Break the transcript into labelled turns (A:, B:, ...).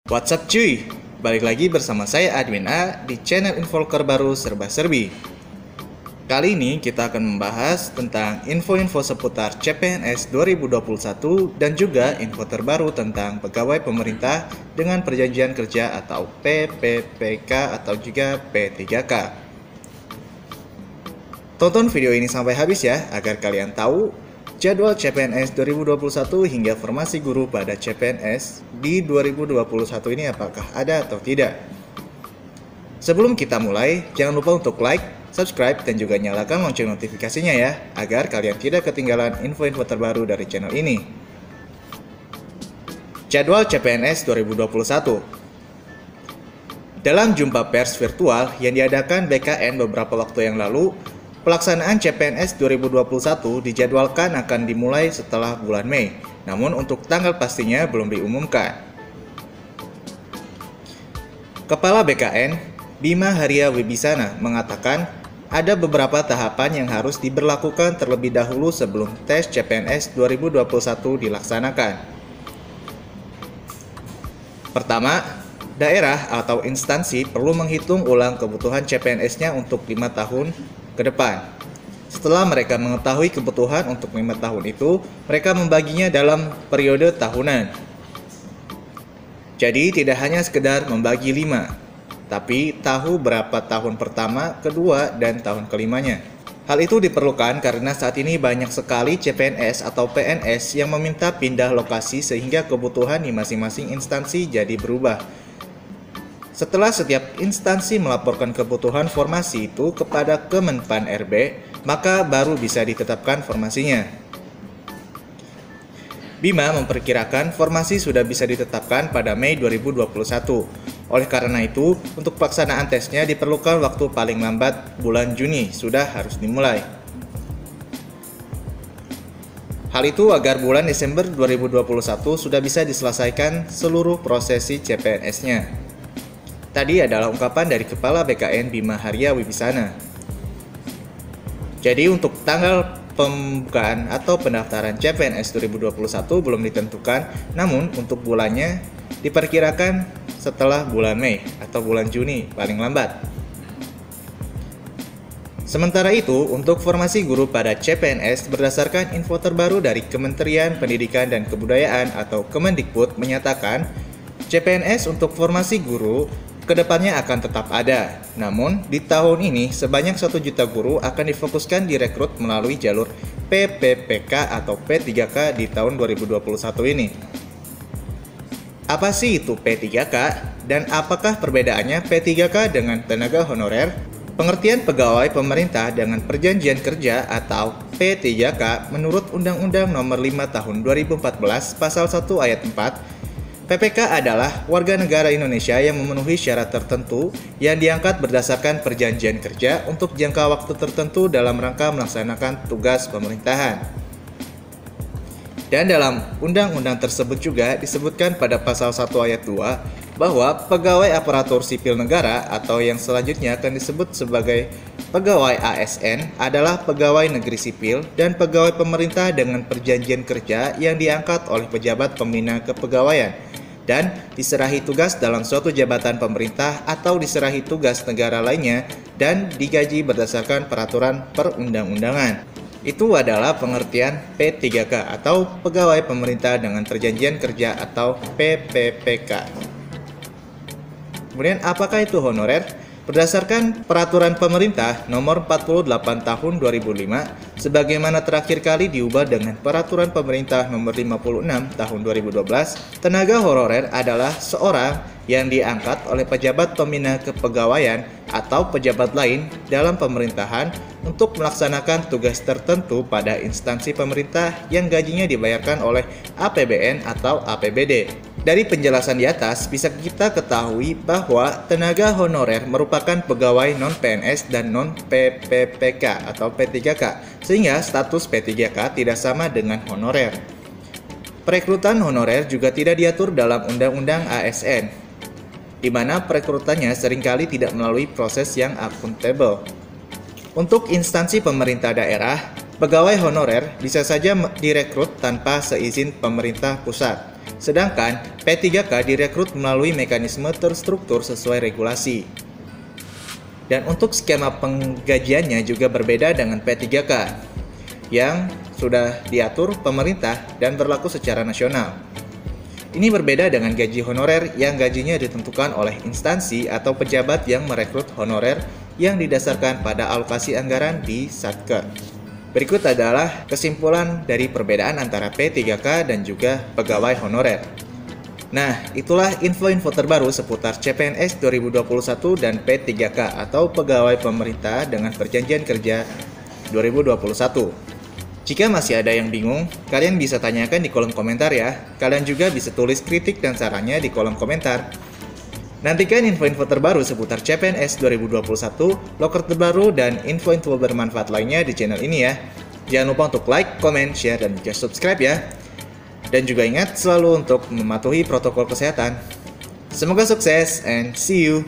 A: What's up cuy? Balik lagi bersama saya Admin A di channel Involker baru Serba Serbi. Kali ini kita akan membahas tentang info-info seputar CPNS 2021 dan juga info terbaru tentang pegawai pemerintah dengan perjanjian kerja atau PPPK atau juga P3K. Tonton video ini sampai habis ya agar kalian tahu jadwal CPNS 2021 hingga formasi guru pada CPNS di 2021 ini apakah ada atau tidak. Sebelum kita mulai, jangan lupa untuk like, subscribe, dan juga nyalakan lonceng notifikasinya ya, agar kalian tidak ketinggalan info-info terbaru dari channel ini. Jadwal CPNS 2021. Dalam jumpa pers virtual yang diadakan BKN beberapa waktu yang lalu, pelaksanaan CPNS 2021 dijadwalkan akan dimulai setelah bulan Mei, namun untuk tanggal pastinya belum diumumkan. Kepala BKN, Bima Haria Wibisana, mengatakan ada beberapa tahapan yang harus diberlakukan terlebih dahulu sebelum tes CPNS 2021 dilaksanakan. Pertama, daerah atau instansi perlu menghitung ulang kebutuhan CPNS-nya untuk 5 tahun ke depan. Setelah mereka mengetahui kebutuhan untuk 5 tahun itu, mereka membaginya dalam periode tahunan. Jadi tidak hanya sekedar membagi 5, tapi tahu berapa tahun pertama, kedua, dan tahun kelimanya. Hal itu diperlukan karena saat ini banyak sekali CPNS atau PNS yang meminta pindah lokasi sehingga kebutuhan di masing-masing instansi jadi berubah. Setelah setiap instansi melaporkan kebutuhan formasi itu kepada Kemenpan RB, maka baru bisa ditetapkan formasinya. Bima memperkirakan formasi sudah bisa ditetapkan pada Mei 2021. Oleh karena itu, untuk pelaksanaan tesnya diperlukan waktu paling lambat bulan Juni sudah harus dimulai. Hal itu agar bulan Desember 2021 sudah bisa diselesaikan seluruh prosesi CPNS-nya. Tadi adalah ungkapan dari Kepala BKN Bima Haria Wibisana. Jadi untuk tanggal pembukaan atau pendaftaran CPNS 2021 belum ditentukan, namun untuk bulannya diperkirakan setelah bulan Mei atau bulan Juni paling lambat. Sementara itu, untuk formasi guru pada CPNS berdasarkan info terbaru dari Kementerian Pendidikan dan Kebudayaan atau Kemendikbud menyatakan CPNS untuk formasi guru kedepannya akan tetap ada. Namun, di tahun ini sebanyak 1 juta guru akan difokuskan direkrut melalui jalur PPPK atau P3K di tahun 2021 ini. Apa sih itu P3K dan apakah perbedaannya P3K dengan tenaga honorer? Pengertian pegawai pemerintah dengan perjanjian kerja atau P3K menurut Undang-Undang Nomor 5 Tahun 2014 Pasal 1 Ayat 4, PPK adalah warga negara Indonesia yang memenuhi syarat tertentu yang diangkat berdasarkan perjanjian kerja untuk jangka waktu tertentu dalam rangka melaksanakan tugas pemerintahan. Dan dalam undang-undang tersebut juga disebutkan pada pasal 1 ayat 2 bahwa pegawai aparatur sipil negara atau yang selanjutnya akan disebut sebagai pegawai ASN adalah pegawai negeri sipil dan pegawai pemerintah dengan perjanjian kerja yang diangkat oleh pejabat pembina kepegawaian dan diserahi tugas dalam suatu jabatan pemerintah atau diserahi tugas negara lainnya dan digaji berdasarkan peraturan perundang-undangan. Itu adalah pengertian P3K atau pegawai pemerintah dengan perjanjian kerja atau PPPK. Kemudian apakah itu honorer? Berdasarkan peraturan pemerintah nomor 48 tahun 2005, sebagaimana terakhir kali diubah dengan peraturan pemerintah nomor 56 tahun 2012, tenaga honorer adalah seorang yang diangkat oleh pejabat pembina kepegawaian atau pejabat lain dalam pemerintahan untuk melaksanakan tugas tertentu pada instansi pemerintah yang gajinya dibayarkan oleh APBN atau APBD. Dari penjelasan di atas, bisa kita ketahui bahwa tenaga honorer merupakan pegawai non-PNS dan non-PPPK atau P3K, sehingga status P3K tidak sama dengan honorer. Perekrutan honorer juga tidak diatur dalam Undang-Undang ASN, di mana perekrutannya seringkali tidak melalui proses yang akuntabel. Untuk instansi pemerintah daerah, pegawai honorer bisa saja direkrut tanpa seizin pemerintah pusat. Sedangkan P3K direkrut melalui mekanisme terstruktur sesuai regulasi. Dan untuk skema penggajiannya juga berbeda dengan P3K yang sudah diatur pemerintah dan berlaku secara nasional. Ini berbeda dengan gaji honorer yang gajinya ditentukan oleh instansi atau pejabat yang merekrut honorer yang didasarkan pada alokasi anggaran di Satker. Berikut adalah kesimpulan dari perbedaan antara P3K dan juga pegawai honorer. Nah, itulah info-info terbaru seputar CPNS 2021 dan P3K atau pegawai pemerintah dengan perjanjian kerja 2021. Jika masih ada yang bingung, kalian bisa tanyakan di kolom komentar ya. Kalian juga bisa tulis kritik dan sarannya di kolom komentar. Nantikan info-info terbaru seputar CPNS 2021, loker terbaru, dan info-info bermanfaat lainnya di channel ini ya. Jangan lupa untuk like, comment, share, dan juga subscribe ya. Dan juga ingat selalu untuk mematuhi protokol kesehatan. Semoga sukses and see you!